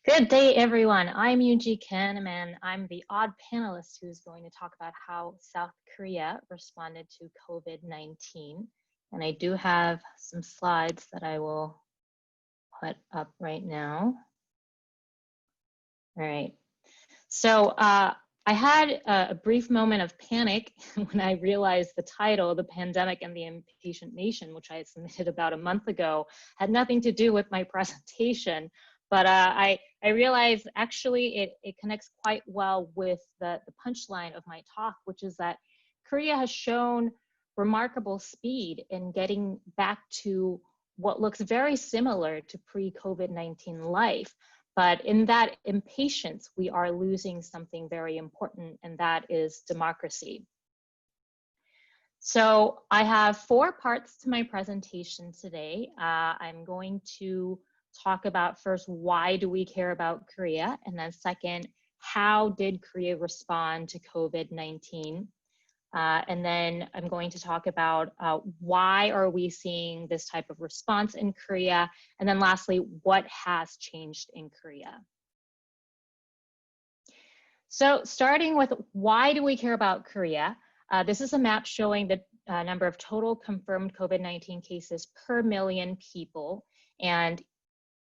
Good day, everyone. I'm Yunji Kim, and I'm the odd panelist who's going to talk about how South Korea responded to COVID-19. And I do have some slides that I will put up right now. All right. So I had a brief moment of panic when I realized the title, The Pandemic and the Impatient Nation, which I submitted about a month ago, had nothing to do with my presentation. But I realized actually it connects quite well with the punchline of my talk, which is that Korea has shown remarkable speed in getting back to what looks very similar to pre-COVID-19 life. But in that impatience, we are losing something very important, and that is democracy. So I have 4 parts to my presentation today. I'm going to talk about first, why do we care about Korea? And then second, how did Korea respond to COVID-19? And then I'm going to talk about why are we seeing this type of response in Korea? And then lastly, what has changed in Korea? So starting with why do we care about Korea? This is a map showing the number of total confirmed COVID-19 cases per million people. And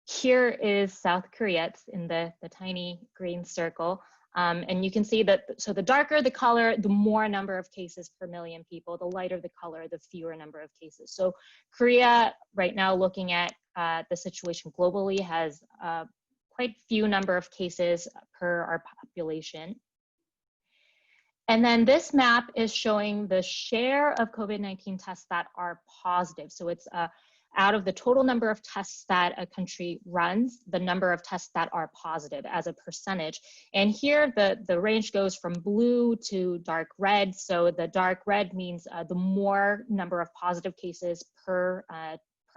here is South Korea. It's in the tiny green circle. And you can see that, so the darker the color, the more number of cases per million people, the lighter the color, the fewer number of cases. So Korea right now, looking at the situation globally, has quite few number of cases per our population. And then this map is showing the share of COVID-19 tests that are positive. So it's out of the total number of tests that a country runs, the number of tests that are positive as a percentage. And here the range goes from blue to dark red. So the dark red means the more number of positive cases per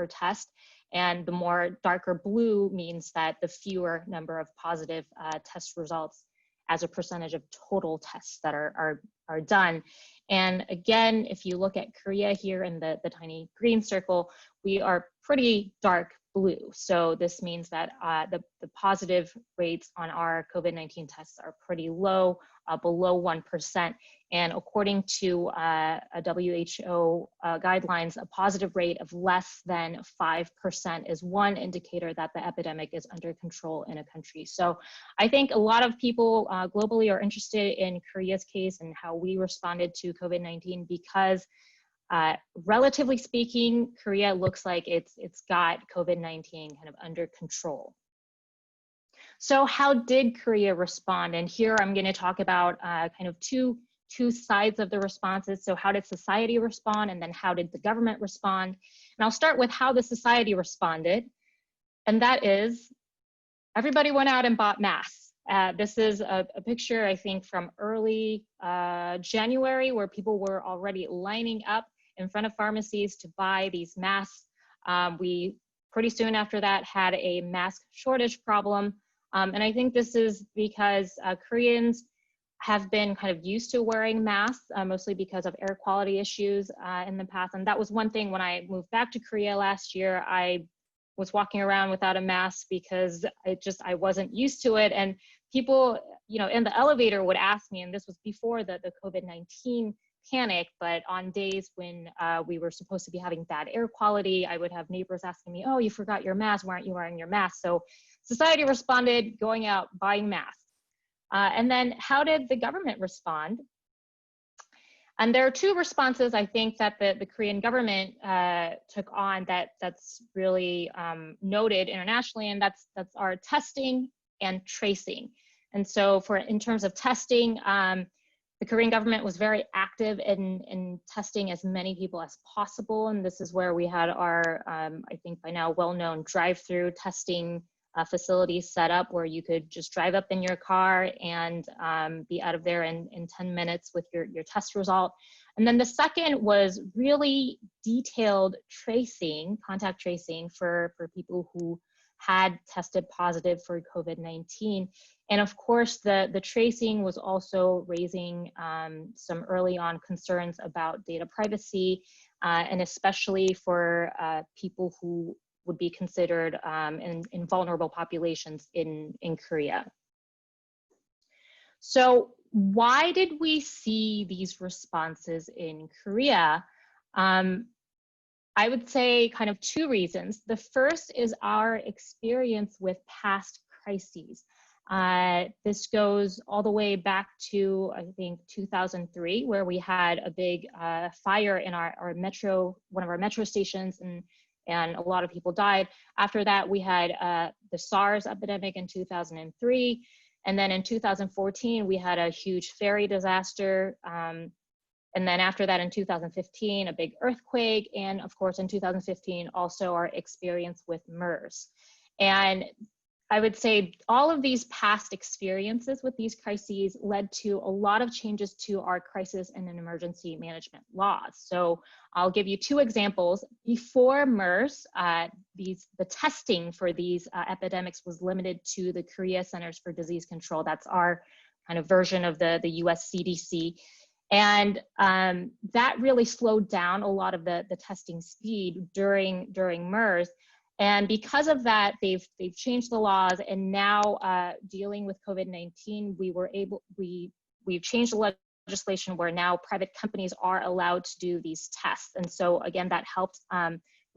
test, and the more darker blue means that the fewer number of positive test results as a percentage of total tests that are done. And again, if you look at Korea here in the tiny green circle, we are pretty dark blue. So this means that the positive rates on our COVID-19 tests are pretty low, below 1%. And according to WHO guidelines, a positive rate of less than 5% is one indicator that the epidemic is under control in a country. So I think a lot of people globally are interested in Korea's case and how we responded to COVID-19 because relatively speaking, Korea looks like it's got COVID-19 kind of under control. So how did Korea respond? And here I'm going to talk about kind of two sides of the responses. So how did society respond, and then how did the government respond? And I'll start with how the society responded, and that is everybody went out and bought masks. This is a picture, I think, from early January, where people were already lining up in front of pharmacies to buy these masks. We pretty soon after that had a mask shortage problem. And I think this is because Koreans have been kind of used to wearing masks, mostly because of air quality issues in the past. And that was one thing when I moved back to Korea last year. I was walking around without a mask because I wasn't used to it. And people, in the elevator would ask me, and this was before the COVID-19 panic, but on days when we were supposed to be having bad air quality, I would have neighbors asking me, oh, you forgot your mask, why aren't you wearing your mask? So society responded, going out, buying masks. And then how did the government respond? And there are 2 responses, I think, that the Korean government took on that's really noted internationally, and that's our testing and tracing. And so in terms of testing, the Korean government was very active in testing as many people as possible. And this is where we had our, I think by now, well-known drive-through testing facilities set up, where you could just drive up in your car and be out of there in 10 minutes with your test result. And then the second was really detailed tracing, contact tracing for people who had tested positive for COVID-19. And of course, the tracing was also raising some early on concerns about data privacy, and especially for people who would be considered in vulnerable populations in Korea. So why did we see these responses in Korea? I would say kind of two reasons. The first is our experience with past crises. This goes all the way back to, I think, 2003, where we had a big fire in our metro, one of our metro stations, and a lot of people died. After that, we had the SARS epidemic in 2003. And then in 2014, we had a huge ferry disaster. And then after that, in 2015, a big earthquake. And of course, in 2015, also our experience with MERS. And I would say all of these past experiences with these crises led to a lot of changes to our crisis and emergency management laws. So I'll give you two examples. Before MERS, the testing for these epidemics was limited to the Korea Centers for Disease Control. That's our kind of version of the US CDC. And that really slowed down a lot of the testing speed during MERS. And because of that, they've changed the laws, and now dealing with COVID-19, we've changed the legislation where now private companies are allowed to do these tests. And so again, that helped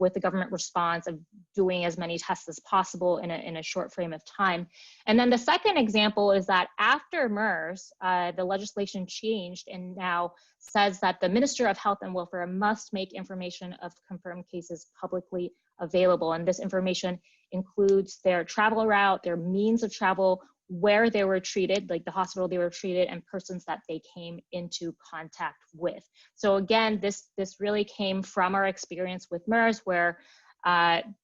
with the government response of doing as many tests as possible in a short frame of time. And then the second example is that after MERS, the legislation changed and now says that the Minister of Health and Welfare must make information of confirmed cases publicly available. And this information includes their travel route, their means of travel, where they were treated, like the hospital they were treated, and persons that they came into contact with. So again, this really came from our experience with MERS, where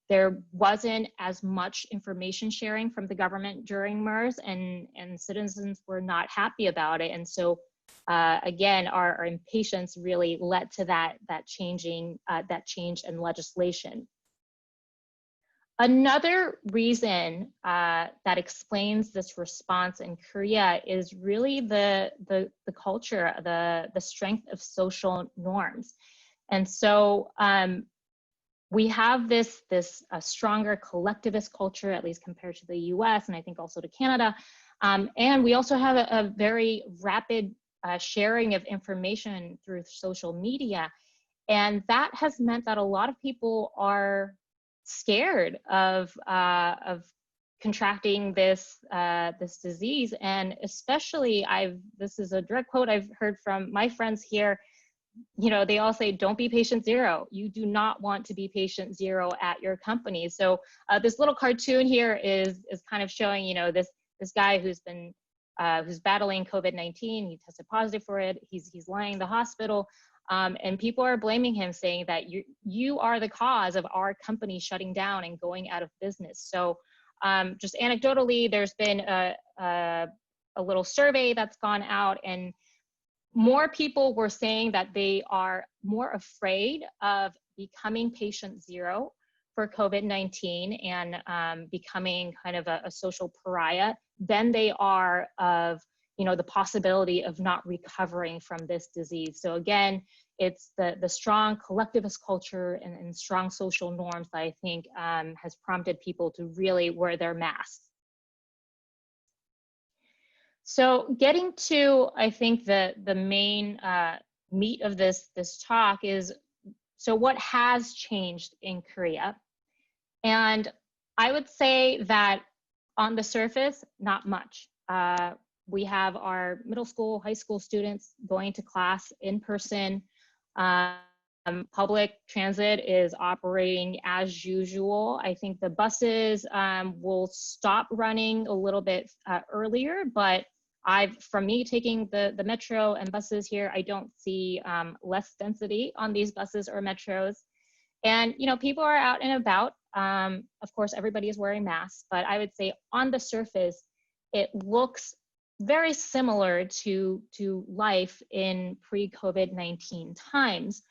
there wasn't as much information sharing from the government during MERS, and citizens were not happy about it. And so again, our impatience really led to that change in legislation. Another reason that explains this response in Korea is really the culture, the strength of social norms. And so we have this stronger collectivist culture, at least compared to the US, and I think also to Canada. And we also have a very rapid sharing of information through social media. And that has meant that a lot of people are scared of contracting this disease. And especially, this is a direct quote I've heard from my friends here. You know, they all say, don't be patient zero. You do not want to be patient zero at your company. So this little cartoon here is kind of showing, you know, this guy who's battling COVID-19. He tested positive for it. He's lying in the hospital. And people are blaming him, saying that you are the cause of our company shutting down and going out of business. So just anecdotally, there's been a little survey that's gone out, and more people were saying that they are more afraid of becoming patient zero for COVID-19 and becoming kind of a social pariah than they are of, you know, the possibility of not recovering from this disease. So again, it's the strong collectivist culture and strong social norms that I think has prompted people to really wear their masks. So getting to, I think, the main meat of this talk is, so what has changed in Korea? And I would say that on the surface, not much. We have our middle school, high school students going to class in person. Public transit is operating as usual. I think the buses will stop running a little bit earlier, but from me taking the metro and buses here, I don't see less density on these buses or metros. And, you know, people are out and about. Of course, everybody is wearing masks, but I would say on the surface, it looks very similar to life in pre-COVID-19 times.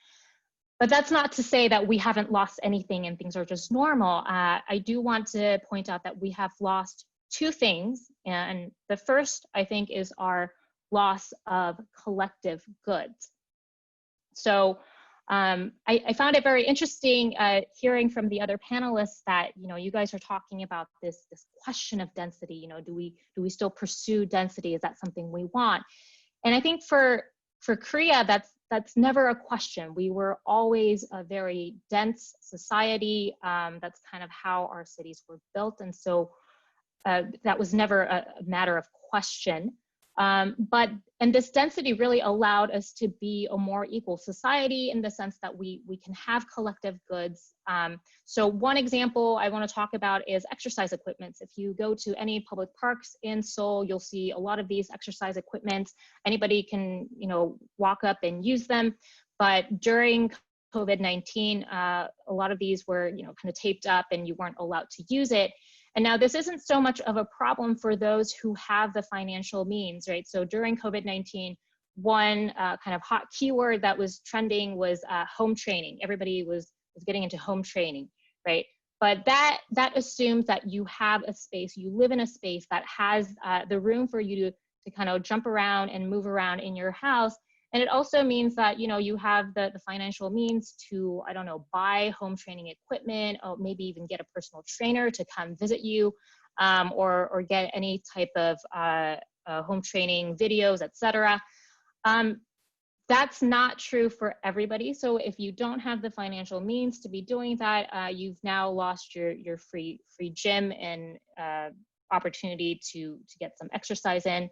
But that's not to say that we haven't lost anything and things are just normal. I do want to point out that we have lost two things. And the first, I think, is our loss of collective goods. So I found it very interesting hearing from the other panelists that, you guys are talking about this question of density. Do we still pursue density? Is that something we want? And I think for Korea, that's never a question. We were always a very dense society. That's kind of how our cities were built. And so that was never a matter of question. And this density really allowed us to be a more equal society in the sense that we can have collective goods. So one example I want to talk about is exercise equipments. If you go to any public parks in Seoul, you'll see a lot of these exercise equipments. Anybody can, walk up and use them. But during COVID-19, a lot of these were, kind of taped up and you weren't allowed to use it. And now this isn't so much of a problem for those who have the financial means, right? So during COVID-19, one kind of hot keyword that was trending was home training. Everybody was getting into home training, right? But that assumes that you have a space, you live in a space that has the room for you to kind of jump around and move around in your house. And it also means that, you have the financial means to, I don't know, buy home training equipment, or maybe even get a personal trainer to come visit you, or get any type of home training videos, etc. That's not true for everybody. So if you don't have the financial means to be doing that, you've now lost your free gym and opportunity to get some exercise in.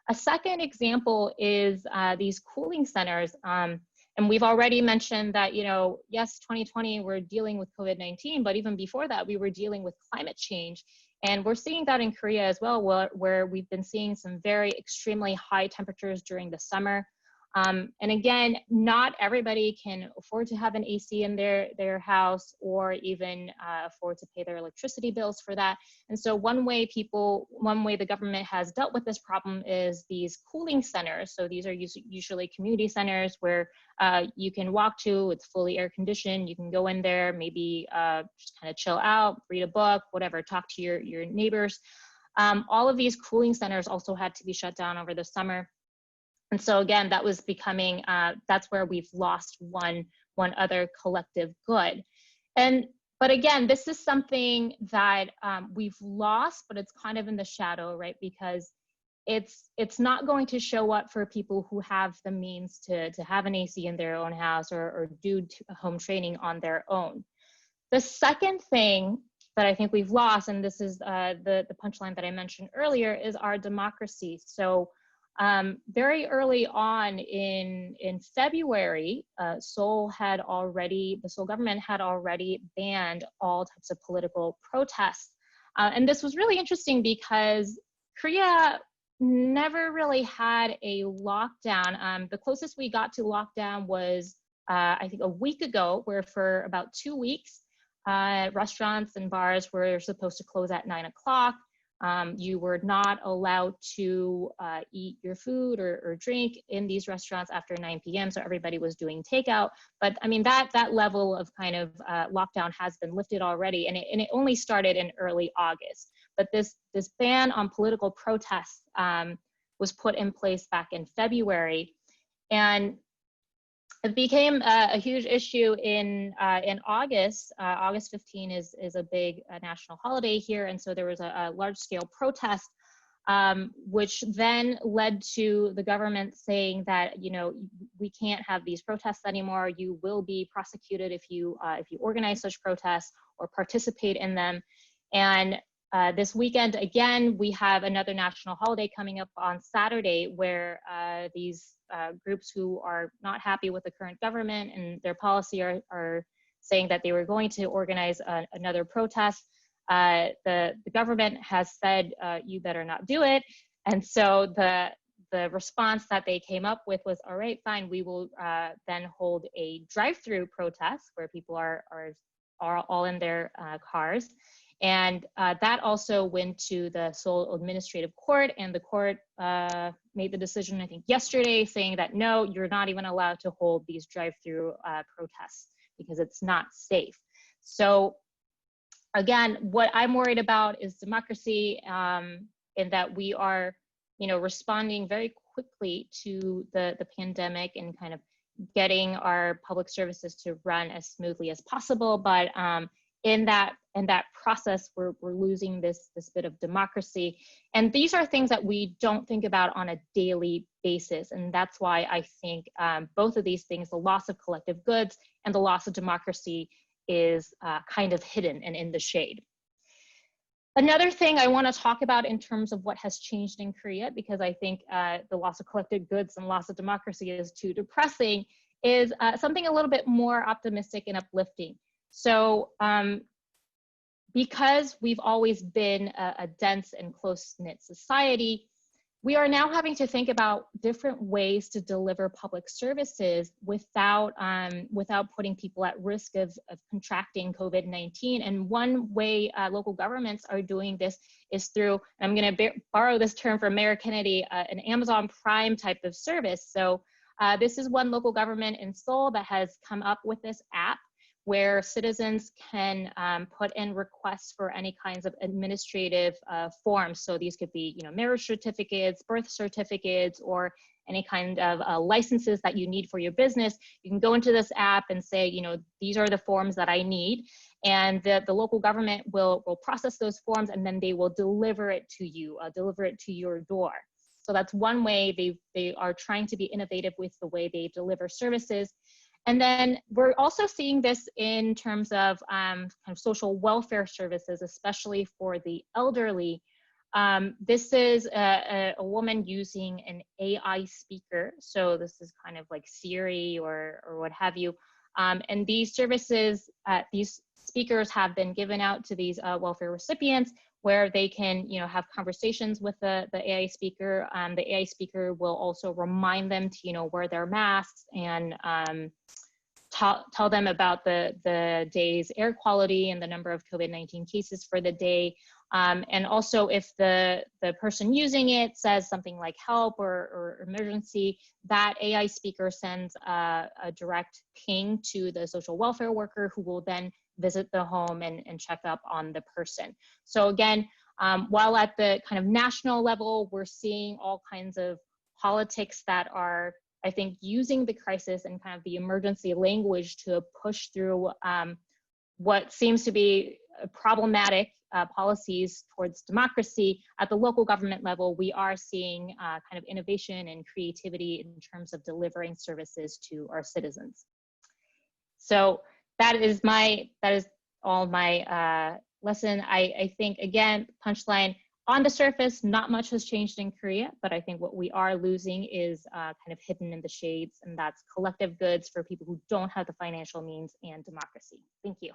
A second example is these cooling centers. And we've already mentioned that, yes, 2020, we're dealing with COVID-19, but even before that, we were dealing with climate change. And we're seeing that in Korea as well, where we've been seeing some very extremely high temperatures during the summer. And again, not everybody can afford to have an AC in their house, or even afford to pay their electricity bills for that. And so one way the government has dealt with this problem is these cooling centers. So these are usually community centers where you can walk to, it's fully air conditioned. You can go in there, maybe just kind of chill out, read a book, whatever, talk to your neighbors. All of these cooling centers also had to be shut down over the summer. And so again, that was becoming, that's where we've lost one other collective good. But again, this is something that we've lost, but it's kind of in the shadow, right? Because it's not going to show up for people who have the means to have an AC in their own house, or do home training on their own. The second thing that I think we've lost, and this is the punchline that I mentioned earlier, is our democracy. So very early on in February, the Seoul government had already banned all types of political protests. And this was really interesting because Korea never really had a lockdown. The closest we got to lockdown was, I think, a week ago, where for about 2 weeks, restaurants and bars were supposed to close at 9 o'clock. You were not allowed to eat your food or drink in these restaurants after 9 p.m. So everybody was doing takeout. But I mean, that level of kind of lockdown has been lifted already, and it only started in early August. But this ban on political protests was put in place back in February, and it became a huge issue in August. August 15 is a big national holiday here, and so there was a large-scale protest, which then led to the government saying that, we can't have these protests anymore. You will be prosecuted if you organize such protests or participate in them. And this weekend, again, we have another national holiday coming up on Saturday, where these groups who are not happy with the current government and their policy are saying that they were going to organize another protest. The government has said, you better not do it. And so the response that they came up with was, all right, fine, we will then hold a drive-through protest where people are all in their cars. And that also went to the Seoul Administrative Court, and the court made the decision, I think, yesterday, saying that no, you're not even allowed to hold these drive-through protests because it's not safe. So again, what I'm worried about is democracy, in that we are, responding very quickly to the pandemic and kind of getting our public services to run as smoothly as possible. But in that process, we're losing this bit of democracy. And these are things that we don't think about on a daily basis. And that's why I think both of these things, the loss of collective goods and the loss of democracy, is kind of hidden and in the shade. Another thing I want to talk about in terms of what has changed in Korea, because I think the loss of collective goods and loss of democracy is too depressing, is something a little bit more optimistic and uplifting. So because we've always been a dense and close-knit society, we are now having to think about different ways to deliver public services without putting people at risk of contracting COVID-19. And one way local governments are doing this is through, I'm going to borrow this term from Mayor Kennedy, an Amazon Prime type of service. So this is one local government in Seoul that has come up with this app where citizens can put in requests for any kinds of administrative forms. So these could be, marriage certificates, birth certificates, or any kind of licenses that you need for your business. You can go into this app and say, these are the forms that I need. And the local government will process those forms, and then they will deliver it to you, deliver it to your door. So that's one way they are trying to be innovative with the way they deliver services. And then we're also seeing this in terms of kind of social welfare services, especially for the elderly. This is a woman using an AI speaker. So this is kind of like Siri or what have you. And these services, these speakers have been given out to these welfare recipients, where they can, have conversations with the AI speaker. The AI speaker will also remind them to, wear their masks and tell them about the day's air quality and the number of COVID-19 cases for the day. And also, if the person using it says something like help or emergency, that AI speaker sends a direct ping to the social welfare worker, who will then visit the home and check up on the person. So again, while at the kind of national level, we're seeing all kinds of politics that are, I think, using the crisis and kind of the emergency language to push through what seems to be problematic policies towards democracy. At the local government level, we are seeing kind of innovation and creativity in terms of delivering services to our citizens. So that is all my lesson. I think, again, punchline, on the surface, not much has changed in Korea, but I think what we are losing is kind of hidden in the shades, and that's collective goods for people who don't have the financial means, and democracy. Thank you.